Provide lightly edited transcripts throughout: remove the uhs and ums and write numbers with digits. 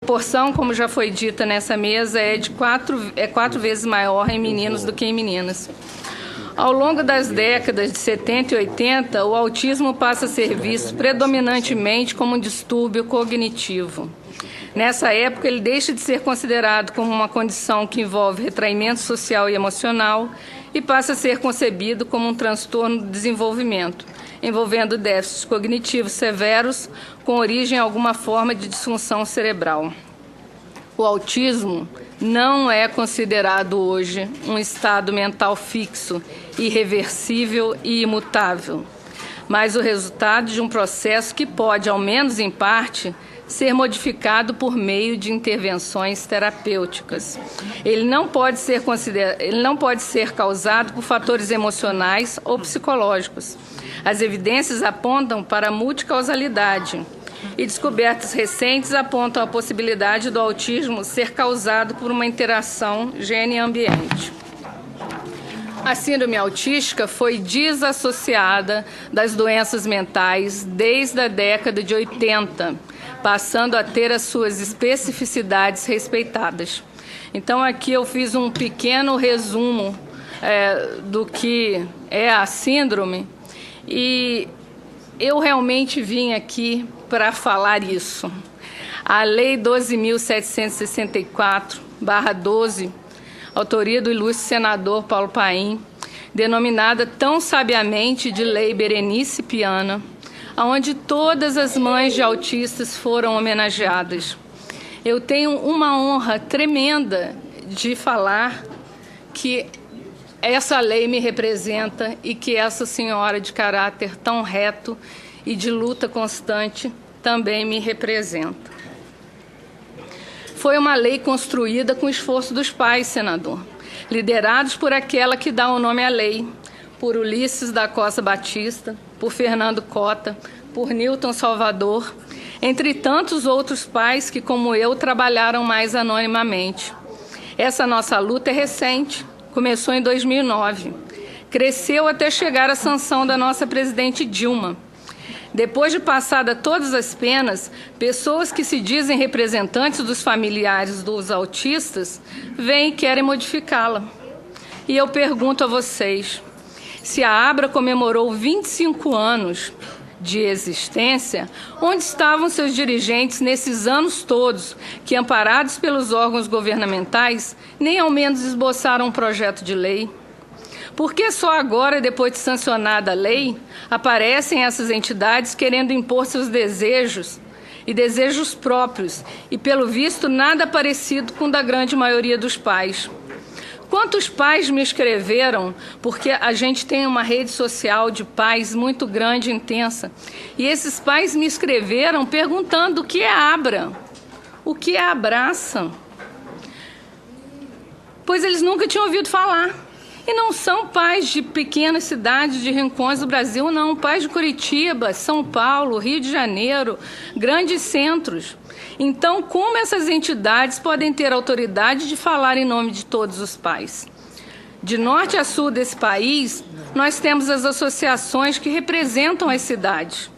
A proporção, como já foi dita nessa mesa, é quatro vezes maior em meninos do que em meninas. Ao longo das décadas de 70 e 80, o autismo passa a ser visto predominantemente como um distúrbio cognitivo. Nessa época, ele deixa de ser considerado como uma condição que envolve retraimento social e emocional e passa a ser concebido como um transtorno do desenvolvimento, envolvendo déficits cognitivos severos com origem em alguma forma de disfunção cerebral. O autismo não é considerado hoje um estado mental fixo, irreversível e imutável, mas o resultado de um processo que pode, ao menos em parte, ser modificado por meio de intervenções terapêuticas. Ele não pode ser causado por fatores emocionais ou psicológicos. As evidências apontam para a multicausalidade e descobertas recentes apontam a possibilidade do autismo ser causado por uma interação gene-ambiente. A síndrome autística foi desassociada das doenças mentais desde a década de 80, passando a ter as suas especificidades respeitadas. Então, aqui eu fiz um pequeno resumo do que é a síndrome e eu realmente vim aqui para falar isso. A Lei 12.764/12, autoria do ilustre senador Paulo Paim, denominada tão sabiamente de Lei Berenice Piana, onde todas as mães de autistas foram homenageadas. Eu tenho uma honra tremenda de falar que essa lei me representa e que essa senhora de caráter tão reto e de luta constante também me representa. Foi uma lei construída com o esforço dos pais, senador, liderados por aquela que dá o nome à lei, por Ulisses da Costa Batista, por Fernando Cota, por Newton Salvador, entre tantos outros pais que, como eu, trabalharam mais anonimamente. Essa nossa luta é recente, começou em 2009, cresceu até chegar à sanção da nossa presidente Dilma. Depois de passada todas as penas, pessoas que se dizem representantes dos familiares dos autistas vêm e querem modificá-la. E eu pergunto a vocês, se a ABRA comemorou 25 anos de existência, onde estavam seus dirigentes nesses anos todos, que, amparados pelos órgãos governamentais, nem ao menos esboçaram um projeto de lei? Por que só agora, depois de sancionada a lei, aparecem essas entidades querendo impor seus desejos e desejos próprios e, pelo visto, nada parecido com o da grande maioria dos pais? Quantos pais me escreveram, porque a gente tem uma rede social de pais muito grande e intensa, e esses pais me escreveram perguntando o que é ABRA, o que é Abraça, pois eles nunca tinham ouvido falar. E não são pais de pequenas cidades, de rincões do Brasil, não. Pais de Curitiba, São Paulo, Rio de Janeiro, grandes centros. Então, como essas entidades podem ter autoridade de falar em nome de todos os pais? De norte a sul desse país, nós temos as associações que representam as cidades.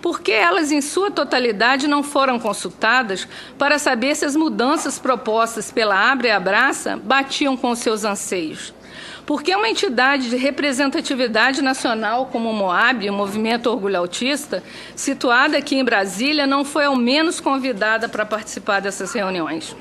Por que elas, em sua totalidade, não foram consultadas para saber se as mudanças propostas pela ABRA e Abraça batiam com os seus anseios? Porque uma entidade de representatividade nacional como o MOAB, o Movimento Orgulho Autista, situada aqui em Brasília, não foi ao menos convidada para participar dessas reuniões.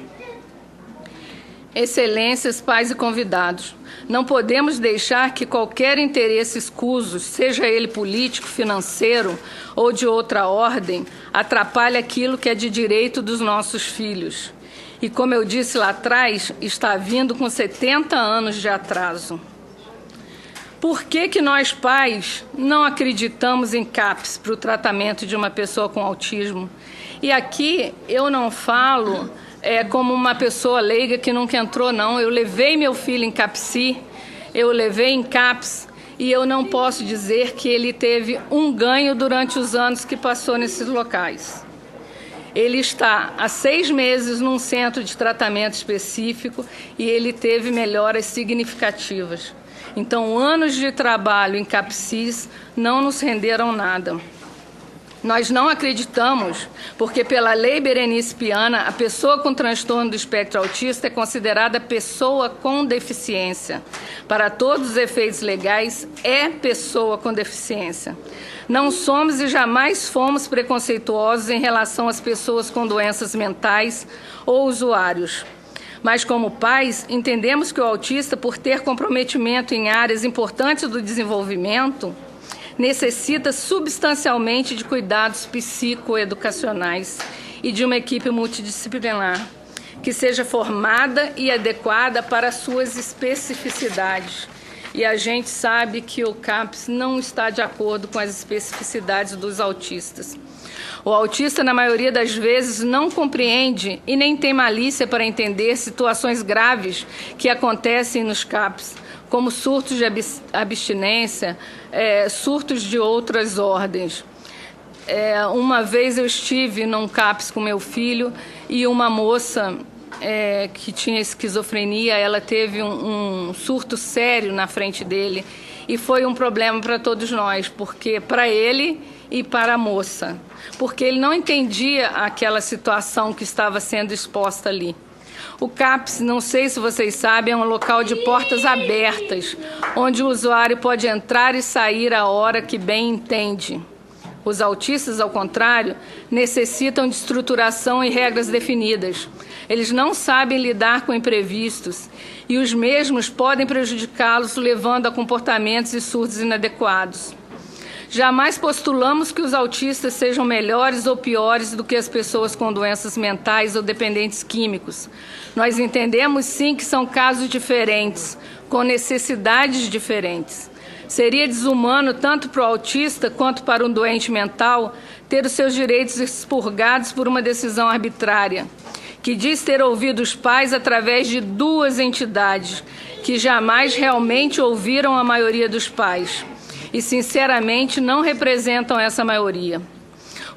Excelências, pais e convidados, não podemos deixar que qualquer interesse escuso, seja ele político, financeiro ou de outra ordem, atrapalhe aquilo que é de direito dos nossos filhos. E, como eu disse lá atrás, está vindo com 70 anos de atraso. Por que nós, pais, não acreditamos em CAPS para o tratamento de uma pessoa com autismo? E aqui eu não falo como uma pessoa leiga que nunca entrou, não. Eu levei meu filho em CAPSI, eu levei em CAPS, e eu não posso dizer que ele teve um ganho durante os anos que passou nesses locais. Ele está há 6 meses num centro de tratamento específico e ele teve melhoras significativas. Então, anos de trabalho em CAPSIS não nos renderam nada. Nós não acreditamos, porque pela Lei Berenice Piana, a pessoa com transtorno do espectro autista é considerada pessoa com deficiência. Para todos os efeitos legais, é pessoa com deficiência. Não somos e jamais fomos preconceituosos em relação às pessoas com doenças mentais ou usuários. Mas, como pais, entendemos que o autista, por ter comprometimento em áreas importantes do desenvolvimento, necessita substancialmente de cuidados psicoeducacionais e de uma equipe multidisciplinar que seja formada e adequada para suas especificidades. E a gente sabe que o CAPS não está de acordo com as especificidades dos autistas. O autista, na maioria das vezes, não compreende e nem tem malícia para entender situações graves que acontecem nos CAPS, como surtos de abstinência, surtos de outras ordens. Uma vez eu estive num CAPS com meu filho e uma moça que tinha esquizofrenia, ela teve um surto sério na frente dele e foi um problema para todos nós, porque para ele e para a moça, porque ele não entendia aquela situação que estava sendo exposta ali. O CAPS, não sei se vocês sabem, é um local de portas abertas, onde o usuário pode entrar e sair a hora que bem entende. Os autistas, ao contrário, necessitam de estruturação e regras definidas. Eles não sabem lidar com imprevistos e os mesmos podem prejudicá-los, levando a comportamentos e surtos inadequados. Jamais postulamos que os autistas sejam melhores ou piores do que as pessoas com doenças mentais ou dependentes químicos. Nós entendemos, sim, que são casos diferentes, com necessidades diferentes. Seria desumano, tanto para o autista quanto para um doente mental, ter os seus direitos expurgados por uma decisão arbitrária, que diz ter ouvido os pais através de duas entidades, que jamais realmente ouviram a maioria dos pais. E, sinceramente, não representam essa maioria.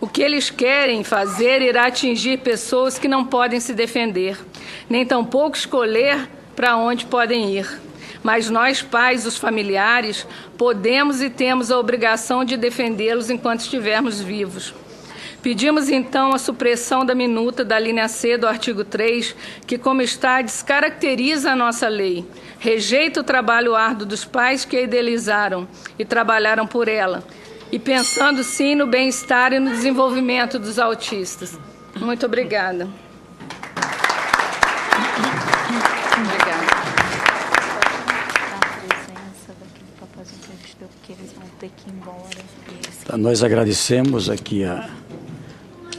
O que eles querem fazer irá atingir pessoas que não podem se defender, nem tampouco escolher para onde podem ir. Mas nós, pais, os familiares, podemos e temos a obrigação de defendê-los enquanto estivermos vivos. Pedimos, então, a supressão da minuta da linha C do artigo 3, que, como está, descaracteriza a nossa lei, rejeita o trabalho árduo dos pais que a idealizaram e trabalharam por ela, e pensando, sim, no bem-estar e no desenvolvimento dos autistas. Muito obrigada. Obrigada. Nós agradecemos aqui a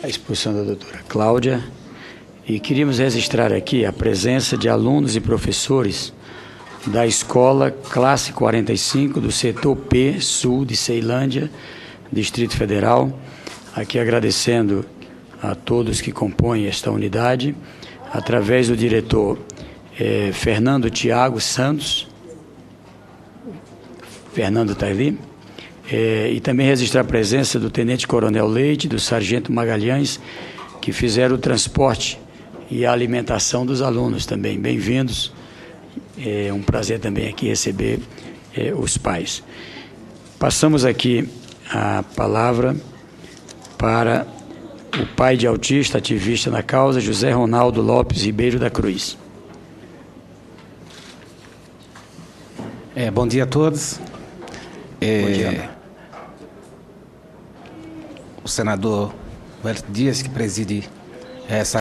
exposição da doutora Cláudia e queríamos registrar aqui a presença de alunos e professores da Escola Classe 45 do setor P, Sul de Ceilândia, Distrito Federal. Aqui agradecendo a todos que compõem esta unidade, através do diretor Fernando Tiago Santos. Fernando está ali. E também registrar a presença do Tenente Coronel Leite, do Sargento Magalhães, que fizeram o transporte e a alimentação dos alunos também. Bem-vindos. É um prazer também aqui receber os pais. Passamos aqui a palavra para o pai de autista, ativista na causa, José Ronaldo Lopes Ribeiro da Cruz. Bom dia a todos. Bom dia. O senador Wellington Dias, que preside essa